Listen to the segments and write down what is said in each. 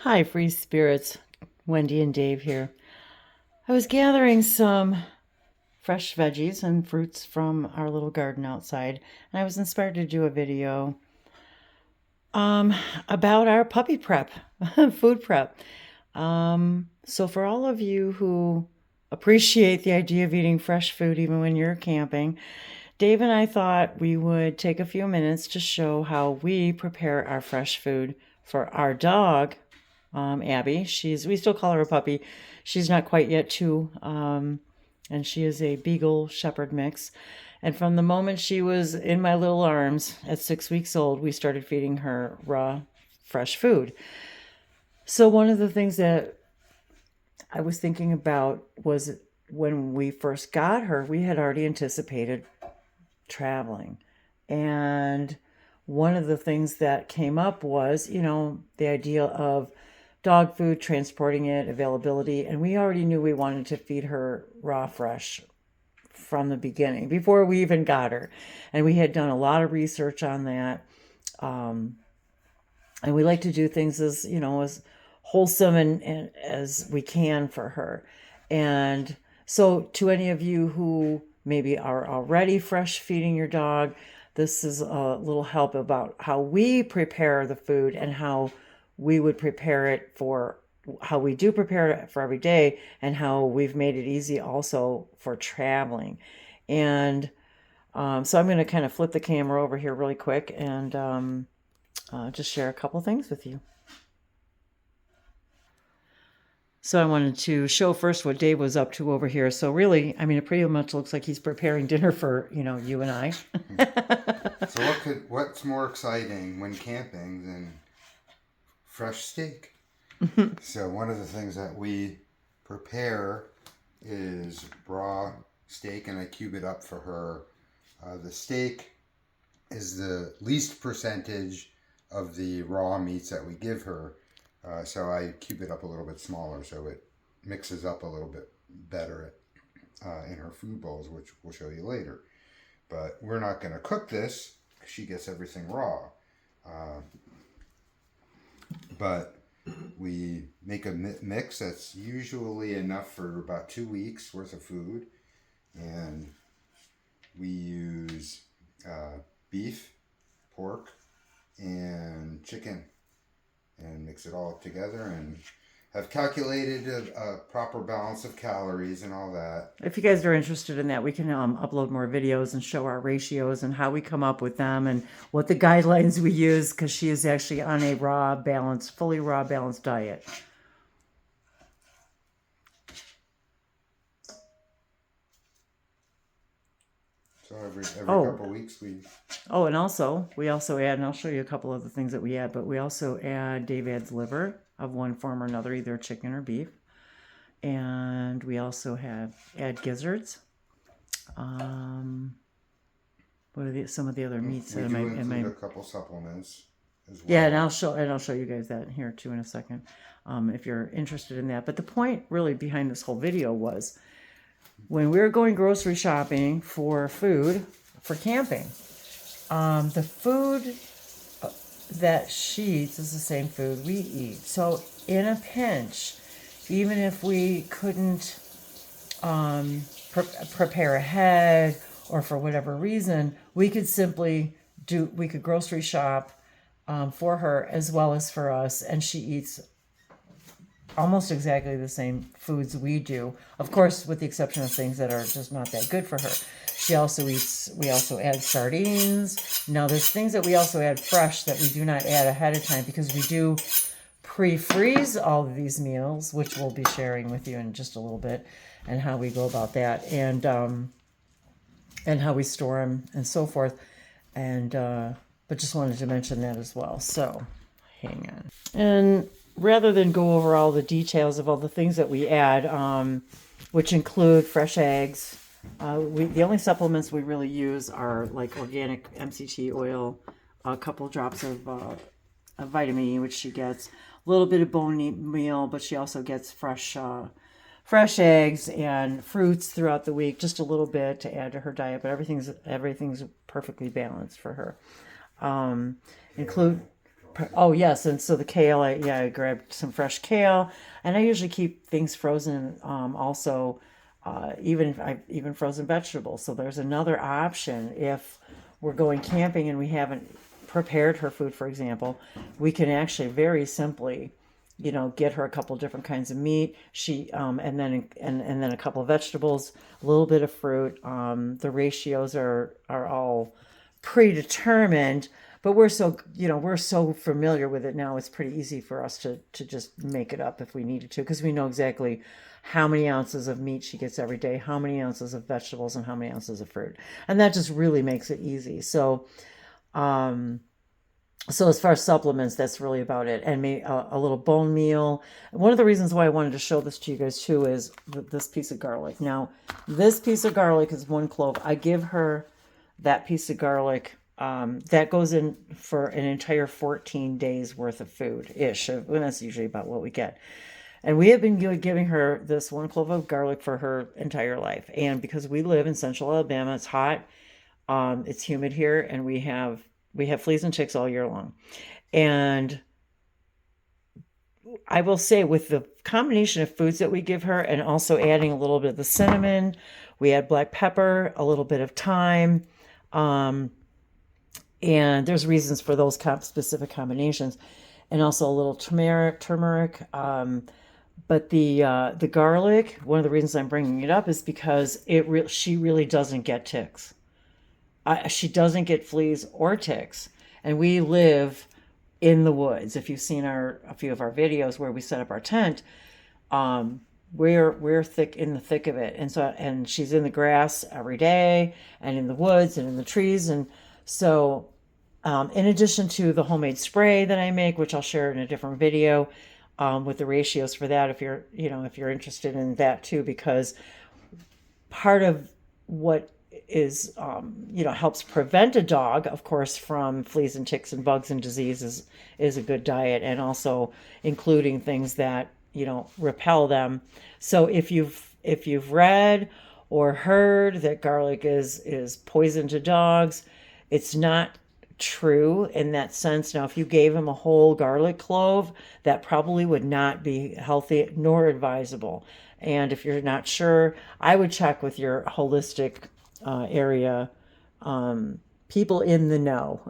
Hi, free spirits. Wendy and Dave here. I was gathering some fresh veggies and fruits from our little garden outside, and I was inspired to do a video um, about our puppy prep, food prep. So for all of you who appreciate the idea of eating fresh food even when you're camping, Dave and I thought we would take a few minutes to show how we prepare our fresh food for our dog, Abby. We still call her a puppy. She's not quite yet two, and she is a Beagle Shepherd mix. And from the moment she was in my little arms at 6 weeks old, we started feeding her raw, fresh food. So one of the things that I was thinking about was when we first got her, we had already anticipated traveling. And one of the things that came up was, the idea of dog food, transporting it, availability. And we already knew we wanted to feed her raw, fresh from the beginning, before we even got her. And we had done a lot of research on that. And we like to do things as wholesome and as we can for her. And so to any of you who maybe are already fresh feeding your dog, this is a little help about how we prepare the food and how we would prepare it for how we do prepare it for every day, and how we've made it easy also for traveling. And so I'm going to kind of flip the camera over here really quick and just share a couple things with you. So I wanted to show first what Dave was up to over here. So really, it pretty much looks like he's preparing dinner for, you and I. So what's more exciting when camping than fresh steak? So one of the things that we prepare is raw steak, and I cube it up for her. The steak is the least percentage of the raw meats that we give her. So I cube it up a little bit smaller so it mixes up a little bit better in her food bowls, which we'll show you later. But we're not going to cook this because she gets everything raw. But we make a mix that's usually enough for about 2 weeks worth of food. And we use beef, pork, and chicken, and mix it all up together and have calculated a proper balance of calories and all that. If you guys are interested in that, we can upload more videos and show our ratios and how we come up with them and what the guidelines we use, because she is actually on a fully raw balanced diet. So every couple of weeks we... Oh, and also, we also add, and I'll show you a couple of the things that we add, but we also add, Dave adds liver of one form or another, either chicken or beef. And we also add gizzards. What are some of the other meats? We do include a couple supplements as well. Yeah, and I'll show you guys that here too in a second, if you're interested in that. But the point really behind this whole video was when we were going grocery shopping for food for camping, the food that she eats is the same food we eat. So in a pinch, even if we couldn't prepare ahead or for whatever reason, we could grocery shop for her as well as for us, and she eats almost exactly the same foods we do, of course with the exception of things that are just not that good for her. We also add sardines. Now there's things that we also add fresh that we do not add ahead of time, because we do pre-freeze all of these meals, which we'll be sharing with you in just a little bit, and how we go about that, and how we store them and so forth. And but just wanted to mention that as well. So hang on. And rather than go over all the details of all the things that we add, which include fresh eggs, the only supplements we really use are like organic MCT oil, a couple drops of vitamin E, which she gets, a little bit of bone meal, but she also gets fresh eggs and fruits throughout the week, just a little bit to add to her diet. But everything's perfectly balanced for her. Include Oh yes, and so the kale, I grabbed some fresh kale, and I usually keep things frozen. Also, even frozen vegetables. So there's another option if we're going camping and we haven't prepared her food, for example, we can actually very simply, get her a couple different kinds of meat. And then a couple of vegetables, a little bit of fruit. The ratios are all predetermined, but we're so familiar with it now. It's pretty easy for us to just make it up if we needed to, because we know exactly how many ounces of meat she gets every day, how many ounces of vegetables, and how many ounces of fruit, and that just really makes it easy. So as far as supplements, that's really about it. And maybe a little bone meal. One of the reasons why I wanted to show this to you guys too is this piece of garlic. Now, this piece of garlic is 1 clove. I give her that piece of garlic. That goes in for an entire 14 days worth of food ish. And that's usually about what we get. And we have been giving her this 1 clove of garlic for her entire life. And because we live in central Alabama, it's hot, it's humid here, and we have fleas and ticks all year long. And I will say, with the combination of foods that we give her and also adding a little bit of the cinnamon, we add black pepper, a little bit of thyme, and there's reasons for those specific combinations, and also a little turmeric. But the garlic, one of the reasons I'm bringing it up is because she really doesn't get ticks. She doesn't get fleas or ticks, and we live in the woods. If you've seen a few of our videos where we set up our tent, we're in the thick of it, and she's in the grass every day, and in the woods, and in the trees, and so in addition to the homemade spray that I make, which I'll share in a different video, with the ratios for that, if you're interested in that too, because part of what helps prevent a dog, of course, from fleas and ticks and bugs and diseases is a good diet, and also including things that repel them. So if you've read or heard that garlic is poison to dogs, it's not true in that sense. Now, if you gave him a whole garlic clove, that probably would not be healthy nor advisable. And if you're not sure, I would check with your holistic area people in the know.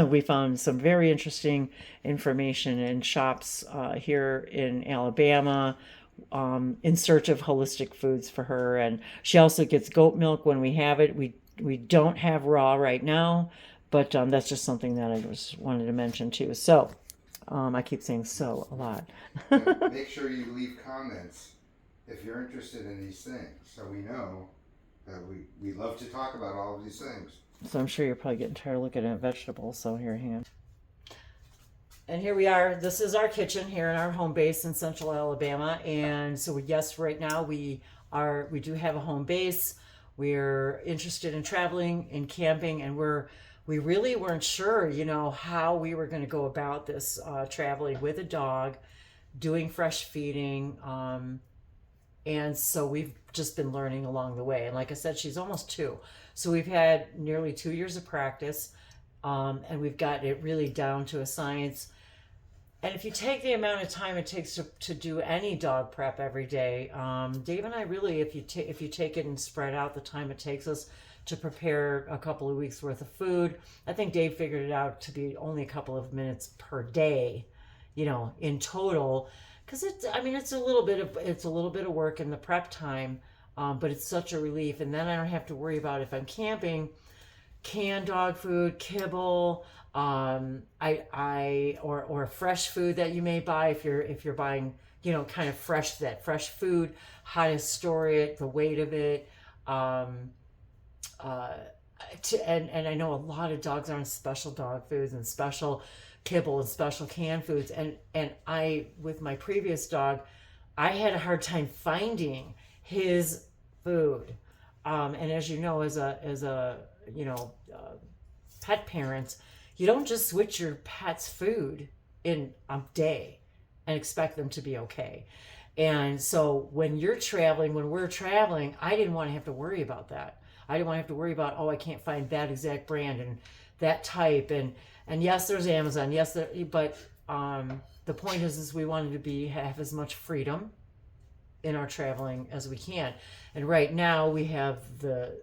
We found some very interesting information in shops here in Alabama, in search of holistic foods for her. And she also gets goat milk when we have it. We don't have raw right now, but that's just something that I just wanted to mention too. So I keep saying so a lot. Make sure you leave comments if you're interested in these things, so we know that we love to talk about all of these things. So I'm sure you're probably getting tired of looking at vegetables. So here, hang on. And here we are. This is our kitchen here in our home base in central Alabama. And so yes, right now we do have a home base. We're interested in traveling and camping, and we really weren't sure, how we were going to go about this, traveling with a dog, doing fresh feeding. And so we've just been learning along the way. And like I said, she's almost 2. So we've had nearly 2 years of practice, and we've got it really down to a science. And if you take the amount of time it takes to do any dog prep every day, Dave and I really, if you take it and spread out the time it takes us to prepare a couple of weeks worth of food, I think Dave figured it out to be only a couple of minutes per day, in total. Because it's a little bit of work in the prep time, but it's such a relief. And then I don't have to worry about, if I'm camping, canned dog food, kibble, or fresh food that you may buy if you're buying, kind of fresh food, how to store it, the weight of it, and I know a lot of dogs are on special dog foods and special kibble and special canned foods, and I, with my previous dog, I had a hard time finding his food, and as you know, as a pet parent, you don't just switch your pet's food in a day and expect them to be okay. And so when we're traveling, I didn't want to have to worry about that. I didn't want to have to worry about, I can't find that exact brand, and that type. And yes, there's Amazon. Yes, but the point is we wanted to have as much freedom in our traveling as we can. And right now we have the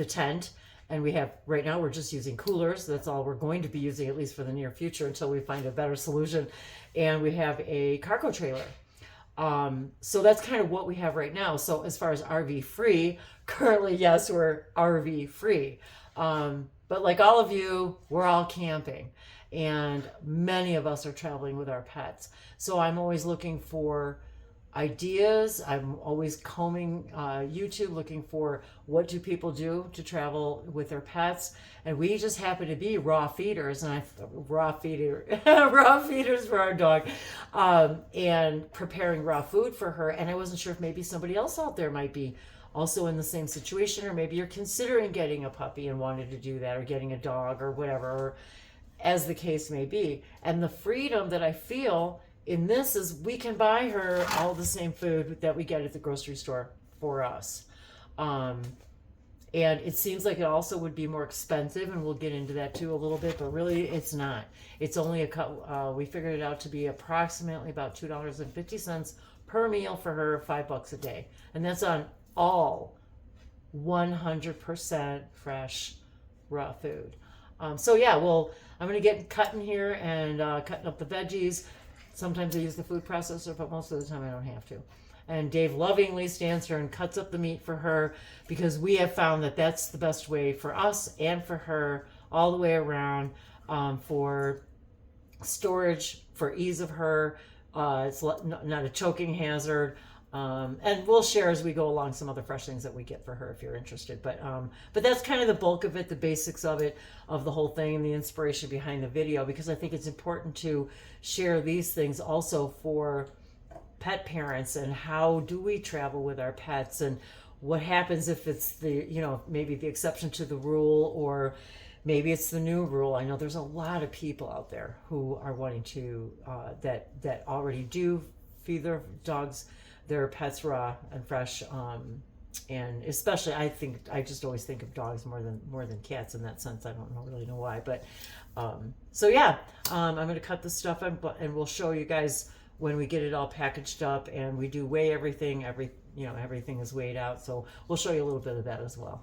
tent, and we have right now we're just using coolers. That's all we're going to be using, at least for the near future, until we find a better solution. And we have a cargo trailer. So that's kind of what we have right now. So as far as RV free, currently, yes, we're RV free. But like all of you, we're all camping, and many of us are traveling with our pets. So I'm always looking for ideas. I'm always combing YouTube, looking for what do people do to travel with their pets. And we just happen to be raw feeders, and raw feeders for our dog, and preparing raw food for her. And I wasn't sure if maybe somebody else out there might be also in the same situation, or maybe you're considering getting a puppy and wanted to do that, or getting a dog, or whatever, or as the case may be. And the freedom that I feel in this is we can buy her all the same food that we get at the grocery store for us. And it seems like it also would be more expensive, and we'll get into that too a little bit, but really it's not. It's only we figured it out to be approximately about $2.50 per meal for her, $5 a day. And that's on all 100% fresh raw food. So yeah, well, I'm going to get cutting here and cutting up the veggies. Sometimes I use the food processor, but most of the time I don't have to. And Dave lovingly stands here and cuts up the meat for her, because we have found that that's the best way for us and for her all the way around, for storage, for ease of her. It's not a choking hazard. And we'll share as we go along some other fresh things that we get for her if you're interested. But that's kind of the bulk of it, the basics of it, of the whole thing, and the inspiration behind the video, because I think it's important to share these things also for pet parents. And how do we travel with our pets, and what happens if it's maybe the exception to the rule, or maybe it's the new rule. I know there's a lot of people out there who are wanting to that already do feed their pets raw and fresh, and especially I just always think of dogs more than cats in that sense. I don't really know why, but so yeah, I'm going to cut this stuff up, and we'll show you guys when we get it all packaged up, and we do weigh everything. Everything is weighed out, so we'll show you a little bit of that as well.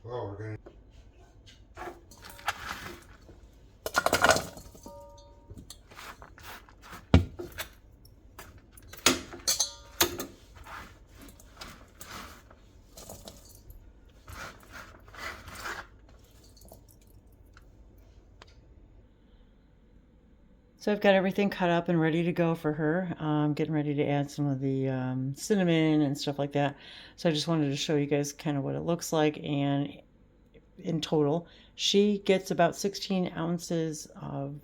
Well, we're going to... So I've got everything cut up and ready to go for her. Getting ready to add some of the cinnamon and stuff like that. So I just wanted to show you guys kind of what it looks like. And in total, she gets about 16 ounces of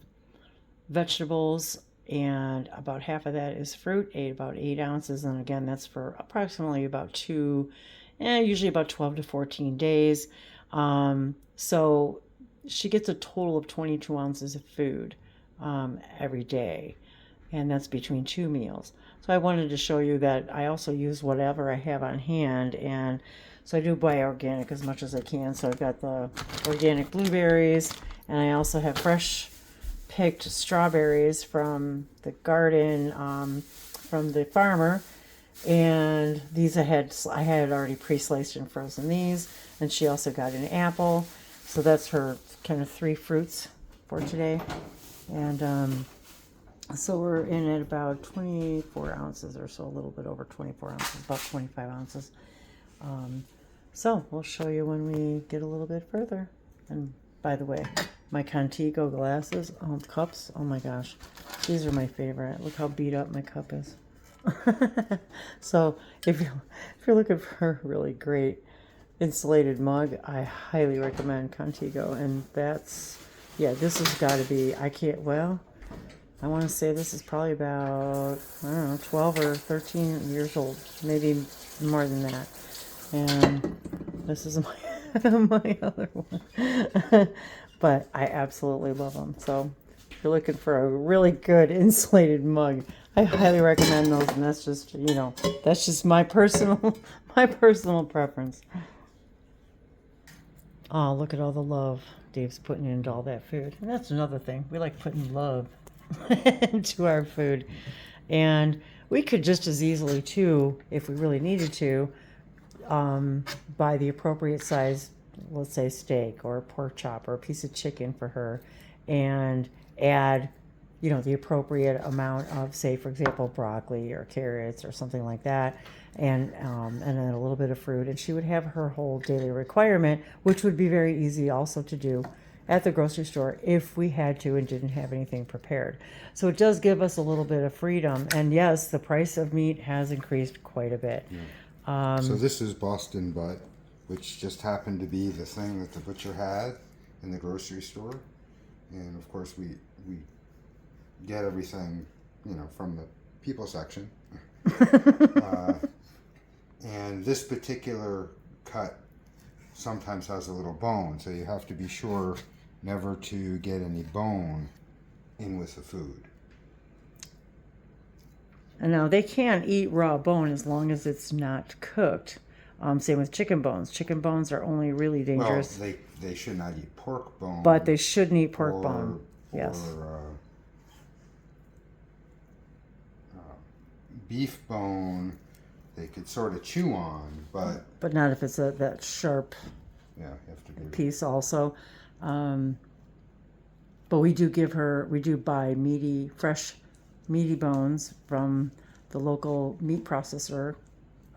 vegetables, and about half of that is fruit, about 8 ounces. And again, that's for approximately about usually about 12 to 14 days. So she gets a total of 22 ounces of food every day, and that's between 2 meals. So I wanted to show you that I also use whatever I have on hand, and so I do buy organic as much as I can. So I've got the organic blueberries, and I also have fresh picked strawberries from the garden, from the farmer, and these I had already pre-sliced and frozen these, and she also got an apple. So that's her kind of 3 fruits for today. And so we're in at about 24 ounces or so, a little bit over 24 ounces, about 25 ounces. So we'll show you when we get a little bit further. And by the way, my Contigo glasses, cups, oh my gosh, these are my favorite. Look how beat up my cup is. So if you're looking for a really great insulated mug, I highly recommend Contigo. And this has got to be, I want to say this is probably about, I don't know, 12 or 13 years old, maybe more than that. And this is my other one. But I absolutely love them. So if you're looking for a really good insulated mug, I highly recommend those. And that's just, that's just my personal preference. Oh, look at all the love Dave's putting into all that food. And that's another thing. We like putting love into our food. And we could just as easily, too, if we really needed to, buy the appropriate size, let's say steak or a pork chop or a piece of chicken for her, and add, the appropriate amount of, say, for example, broccoli or carrots or something like that, and then a little bit of fruit, and she would have her whole daily requirement, which would be very easy also to do at the grocery store if we had to and didn't have anything prepared. So it does give us a little bit of freedom. And yes, the price of meat has increased quite a bit. Yeah. So this is Boston butt, which just happened to be the thing that the butcher had in the grocery store. And of course we get everything, from the people section. And this particular cut sometimes has a little bone, so you have to be sure never to get any bone in with the food. And now they can't eat raw bone as long as it's not cooked. Same with chicken bones. Chicken bones are only really dangerous. Well, they should not eat pork bone. But they shouldn't eat pork bone. Yes. Or beef bone, they could sort of chew on, but not if it's that sharp you have to do piece also. But we do buy fresh meaty bones from the local meat processor,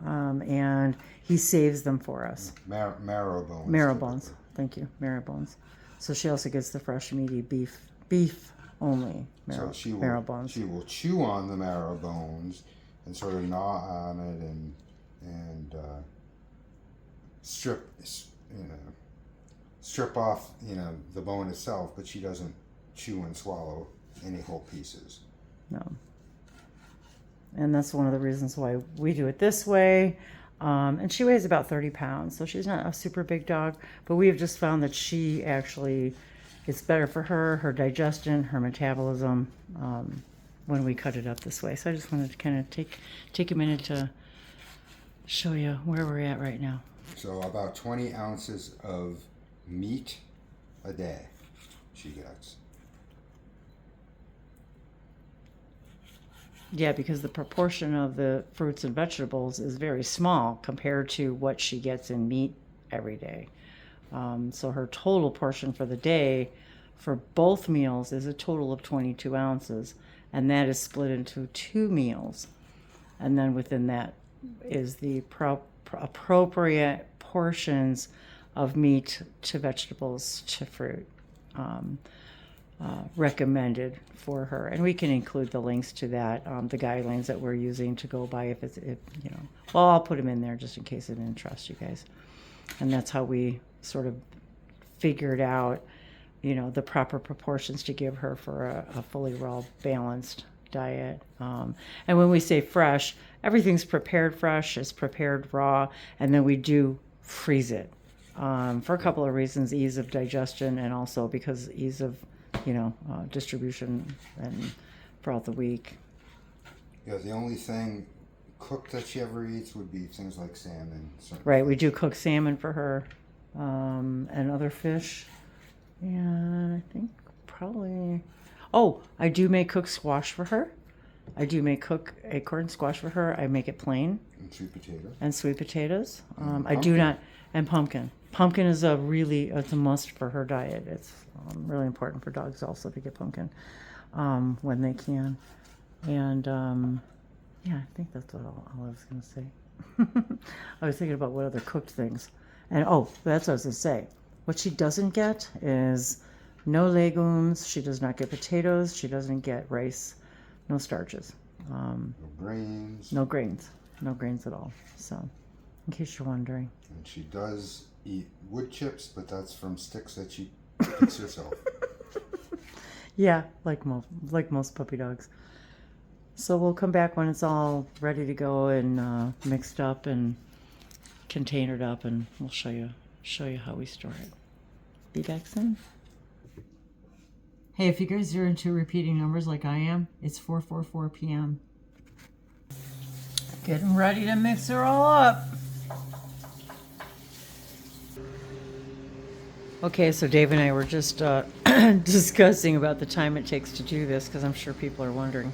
and he saves them for us. Marrow bones. Marrow bones. Thank you, marrow bones. So she also gets the fresh meaty beef only. Marrow bones. She will chew on the marrow bones and sort of gnaw on it and strip off the bone itself, but she doesn't chew and swallow any whole pieces. No. And that's one of the reasons why we do it this way. And she weighs about 30 pounds, so she's not a super big dog, but we have just found that she actually, it's better for her digestion, her metabolism, when we cut it up this way. So I just wanted to kind of take a minute to show you where we're at right now. So about 20 ounces of meat a day she gets. Yeah, because the proportion of the fruits and vegetables is very small compared to what she gets in meat every day. So her total portion for the day for both meals is a total of 22 ounces, and that is split into 2 meals. And then within that is the appropriate portions of meat to vegetables to fruit. Recommended for her, and we can include the links to that, the guidelines that we're using to go by. I'll put them in there just in case it interests you guys. And that's how we sort of figured out, the proper proportions to give her for a fully raw, balanced diet. And when we say fresh, everything's prepared fresh, it's prepared raw, and then we do freeze it for a couple of reasons: ease of digestion, and also because ease of distribution and throughout the week. Yeah, the only thing cooked that she ever eats would be things like salmon. Right, we do cook salmon for her, and other fish. And I think probably, Oh, I do make cooked squash for her. I do make cooked acorn squash for her. I make it plain. And sweet potatoes. And sweet potatoes. And I do pumpkin. not, and pumpkin. Pumpkin is it's a must for her diet. It's really important for dogs also to get pumpkin when they can. And yeah, I think that's all I was going to say. I was thinking about what other cooked things. And that's what I was going to say. What she doesn't get is no legumes. She does not get potatoes. She doesn't get rice. No starches. No grains. No grains. No grains at all. So, in case you're wondering. And she does eat wood chips, but that's from sticks that she picks herself. Yeah, like most puppy dogs. So we'll come back when it's all ready to go and mixed up and containered up, and we'll show you how we store it. Be back soon. Hey, if you guys are into repeating numbers like I am, it's 4:44 p.m. Getting ready to mix her all up. Okay, so Dave and I were just discussing about the time it takes to do this, because I'm sure people are wondering.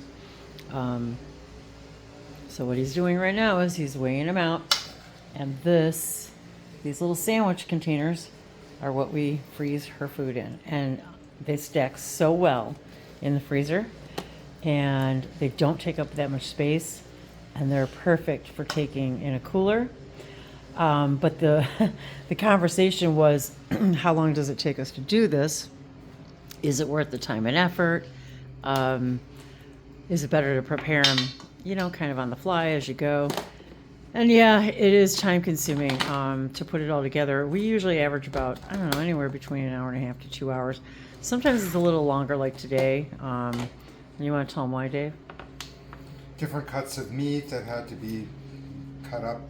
So what he's doing right now is he's weighing them out, and these little sandwich containers are what we freeze her food in, and they stack so well in the freezer, and they don't take up that much space, and they're perfect for taking in a cooler. But the conversation was, how long does it take us to do this? Is it worth the time and effort? Is it better to prepare them, kind of on the fly as you go? And yeah, it is time consuming to put it all together. We usually average about, I don't know, anywhere between an hour and a half to 2 hours. Sometimes it's a little longer, like today. You want to tell them why, Dave? Different cuts of meat that had to be cut up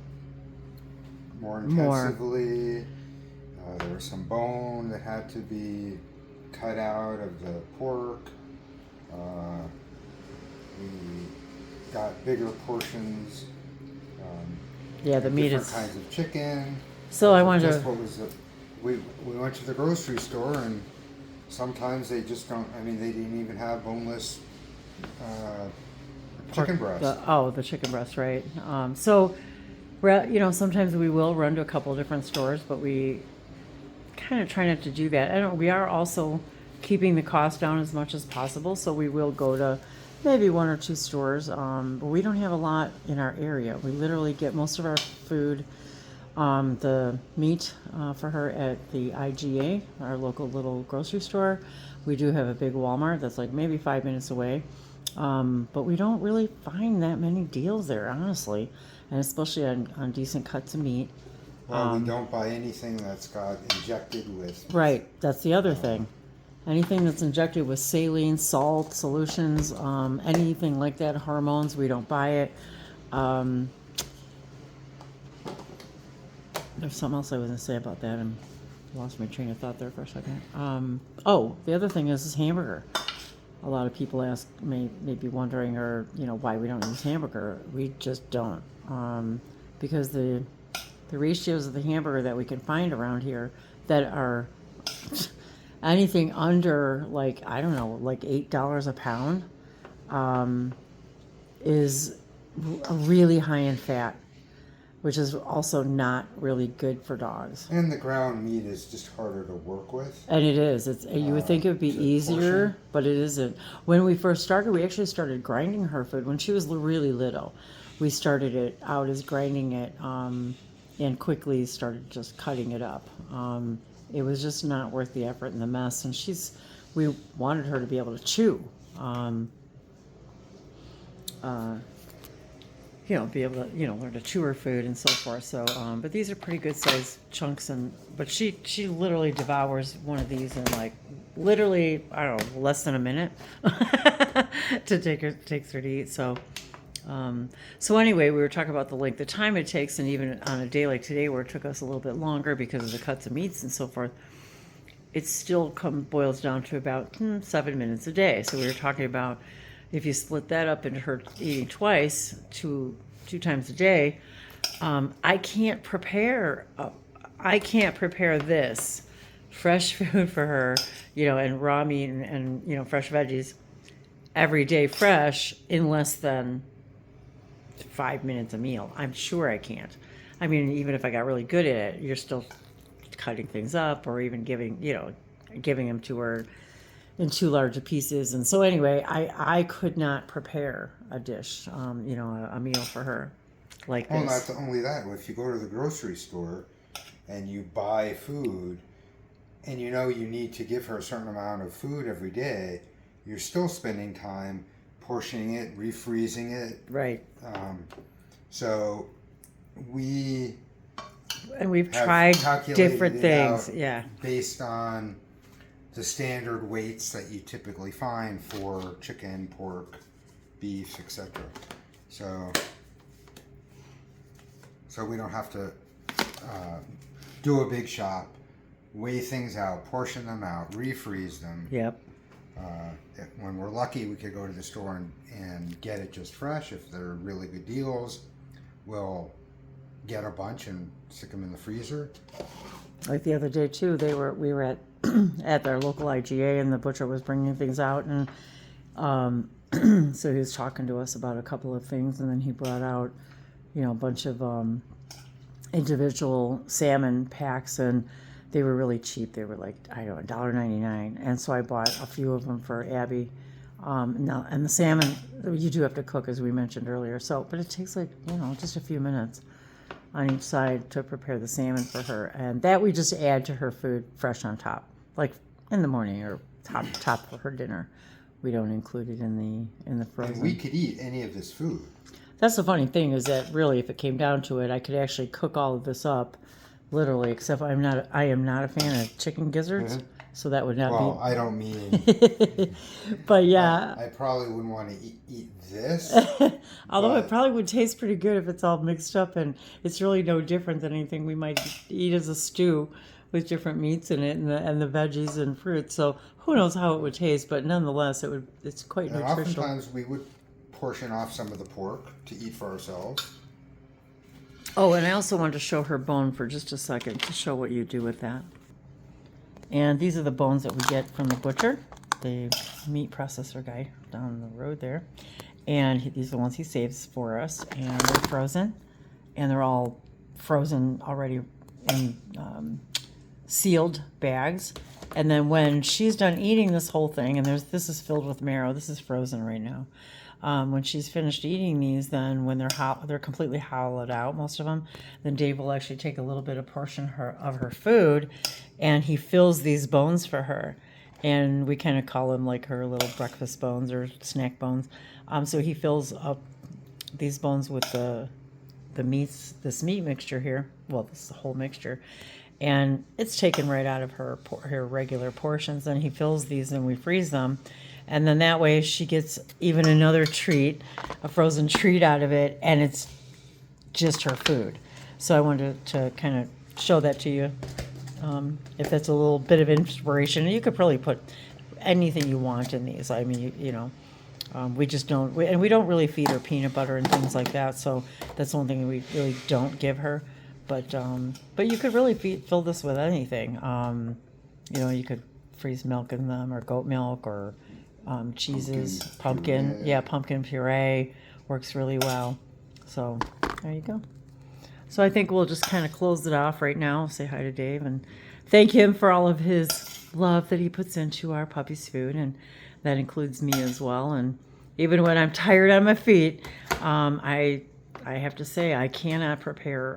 more intensively. There was some bone that had to be cut out of the pork. We got bigger portions. Yeah, the meat different is kinds of chicken. So I wanted Just to. what was we went to the grocery store, and sometimes they just don't. I mean, they didn't even have boneless chicken breast. The chicken breast, right? So, sometimes we will run to a couple of different stores, but we kind of try not to do that. And we are also keeping the cost down as much as possible, so we will go to maybe 1 or 2 stores, but we don't have a lot in our area. We literally get most of our food, the meat for her at the IGA, our local little grocery store. We do have a big Walmart that's like maybe 5 minutes away, but we don't really find that many deals there, honestly, and especially on decent cuts of meat. Well, we don't buy anything that's got injected with. Right, that's the other thing. Anything that's injected with saline, salt, solutions, anything like that, hormones, we don't buy it. There's something else I was going to say about that, and lost my train of thought there for a second. The other thing is hamburger. A lot of people may be wondering, or why we don't use hamburger. We just don't, because the ratios of the hamburger that we can find around here that are anything under like $8 a pound is really high in fat, which is also not really good for dogs. And the ground meat is just harder to work with. And it is. You would think it would be easier, portion. but it isn't. When we first started, we actually started grinding her food when she was really little. We started it out as grinding it, and quickly started just cutting it up. It was just not worth the effort and the mess. And we wanted her to be able to chew, be able to, learn to chew her food and so forth. So, but these are pretty good sized chunks, but she literally devours one of these in literally, I don't know, less than a minute takes her to eat. So anyway, we were talking about the length of time it takes, and even on a day like today where it took us a little bit longer because of the cuts of meats and so forth, it still boils down to about 7 minutes a day. So we were talking about if you split that up into her eating twice, two times a day, I can't prepare this fresh food for her, and raw meat and fresh veggies every day fresh in less than 5 minutes a meal. I'm sure I can't. I mean, even if I got really good at it, you're still cutting things up or even giving them to her in too large of pieces. And so anyway, I could not prepare a dish, a meal for her like Well, this. not only that, if you go to the grocery store and you buy food and you know you need to give her a certain amount of food every day, you're still spending time portioning it, refreezing it. Right. So we've tried calculated different it things. out Yeah. based on the standard weights that you typically find for chicken, pork, beef, etc. So we don't have to do a big shop, weigh things out, portion them out, refreeze them. Yep. When we're lucky, we could go to the store and get it just fresh. If they're really good deals, we'll get a bunch and stick them in the freezer. Like the other day too, we were at at our local IGA, and the butcher was bringing things out, and so he was talking to us about a couple of things, and then he brought out a bunch of individual salmon packs, and they were really cheap. They were like, I don't know, $1.99, and so I bought a few of them for Abby. Now, and the salmon you do have to cook, as we mentioned earlier. So, but it takes like just a few minutes on each side to prepare the salmon for her, and that we just add to her food fresh on top, like in the morning or top for her dinner. We don't include it in the frozen. And we could eat any of this food. That's the funny thing, is that really, if it came down to it, I could actually cook all of this up, literally. Except I am not a fan of chicken gizzards, so that would not be. Well, I don't mean. But yeah, I probably wouldn't want to eat this. although it probably would taste pretty good if it's all mixed up, and it's really no different than anything we might eat as a stew with different meats in it and the veggies and fruits. So who knows how it would taste, but nonetheless, it's quite And nutritious. oftentimes we would portion off some of the pork to eat for ourselves. Oh, and I also wanted to show her bone for just a second to show what you do with that. And these are the bones that we get from the butcher, the meat processor guy down the road there. And these are the ones he saves for us, and they're frozen, and they're all frozen already in sealed bags. And then when she's done eating this whole thing, and this is filled with marrow, this is frozen right now. When she's finished eating these, then when they're completely hollowed out, most of them, then Dave will actually take a little bit of portion of her food, and he fills these bones for her. And we kind of call them like her little breakfast bones or snack bones. So he fills up these bones with this meat mixture here. Well, this is the whole mixture. And it's taken right out of her regular portions. And he fills these and we freeze them. And then that way she gets even another treat, a frozen treat out of it, and it's just her food. So I wanted to kind of show that to you. If that's a little bit of inspiration, you could probably put anything you want in these. I mean, we just don't, we don't really feed her peanut butter and things like that. So that's one thing we really don't give her. But you could really fill this with anything. You could freeze milk in them, or goat milk, or cheeses, pumpkin. Yeah, pumpkin puree works really well. So there you go. So I think we'll just kind of close it off right now. Say hi to Dave and thank him for all of his love that he puts into our puppy's food, and that includes me as well. And even when I'm tired on my feet, I have to say I cannot prepare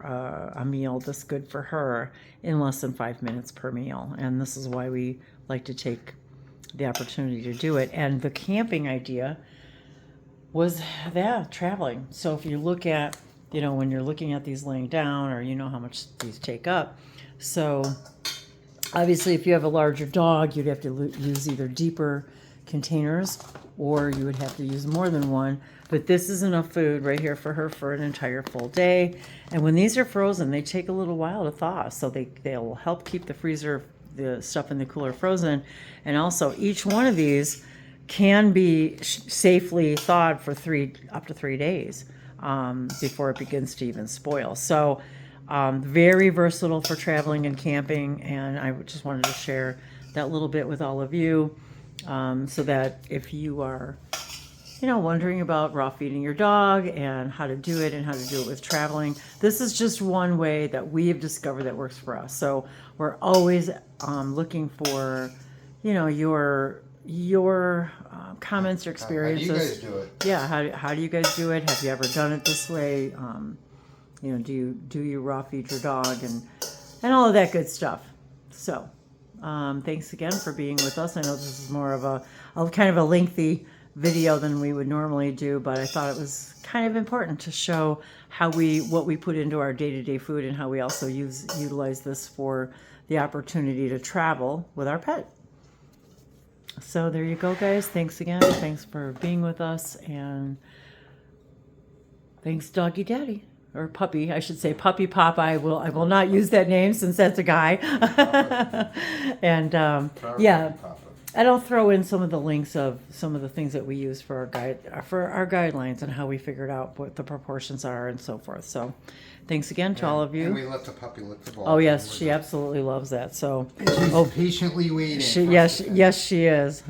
a meal this good for her in less than 5 minutes per meal. And this is why we like to take the opportunity to do it. And the camping idea was traveling. So if you look at, when you're looking at these laying down, or how much these take up. So obviously if you have a larger dog, you'd have to use either deeper containers, or you would have to use more than one. But this is enough food right here for her for an entire full day. And when these are frozen, they take a little while to thaw. So they'll help keep the stuff in the cooler frozen. And also each one of these can be safely thawed for up to 3 days before it begins to even spoil. So Very versatile for traveling and camping, and I just wanted to share that little bit with all of you, so that if you are, wondering about raw feeding your dog and how to do it and how to do it with traveling, this is just one way that we have discovered that works for us. So we're always looking for, your comments or experiences. How do you guys do it? Yeah, how do you guys do it? Have you ever done it this way? Do you raw feed your dog and all of that good stuff. So thanks again for being with us. I know this is more of a kind of a lengthy video than we would normally do, but I thought it was kind of important to show what we put into our day-to-day food and how we also utilize this for the opportunity to travel with our pet. So there you go, guys. Thanks again. Thanks for being with us, and thanks, Doggy Daddy. Or puppy, I should say, Puppy Pop. I will not use that name since that's a guy. And yeah, and I'll throw in some of the links of some of the things that we use for our guidelines and how we figured out what the proportions are and so forth. So, thanks again to all of you. And we let the puppy lick the ball. Oh yes, she absolutely loves that. So, she's patiently waiting. Yes, she is.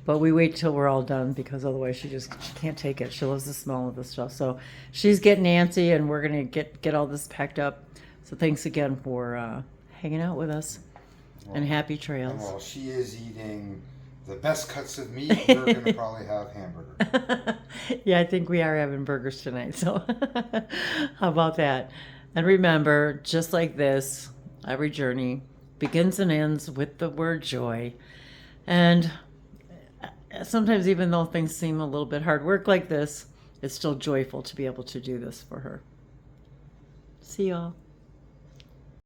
But we wait till we're all done because otherwise she can't take it. She loves the smell of this stuff. So she's getting antsy, and we're gonna get all this packed up. So thanks again for hanging out with us, and happy trails. And while she is eating the best cuts of meat, we're gonna probably have hamburger. Yeah, I think we are having burgers tonight. So how about that? And remember, just like this, every journey begins and ends with the word joy. And sometimes, even though things seem a little bit hard work like this, it's still joyful to be able to do this for her. See y'all.